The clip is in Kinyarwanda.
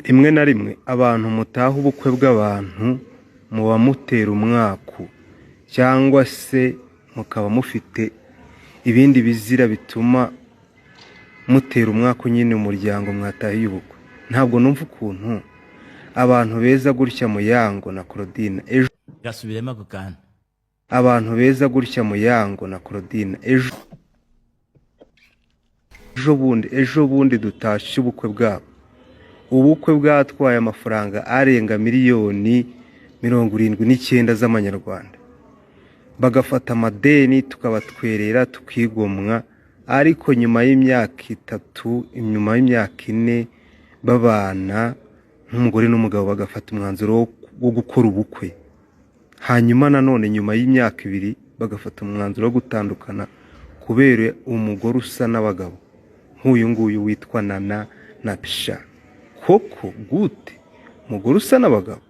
rimwe na rimwe abantu mutaha ubukwe bw'abantu muba mutera umwaku cyangwa se mukaba mufite ibindi bizira bituma mutera umwaku nyine umuryango mwatahiye ubukwe. Ntabwo numva ukuntu abantu beza gutya Muyango na Claudine gasubiremo ako kantu. Abantu beza gutya Muyango na Claudine ejo bundi dutashye ubukwe bwabo. Ubukwe bwatwaye amafaranga arenga miliyoni 79 z'amanyarwanda. Bagafata amadeni tukabatwerera tukigomwa, ariko nyuma y'imyaka 3 nyuma y'imyaka 4 babana n'umugore n'umugabo bagafata umwanzuro wo gukora ubukwe. Hanyuma nanone nyuma y'imyaka 2 bagafata umwanzuro wo gutandukana kubera umugore usa n'abagabo nk'uyu nguyu witwa Nana na Pisha. Koko gute umugore usa n'abagabo?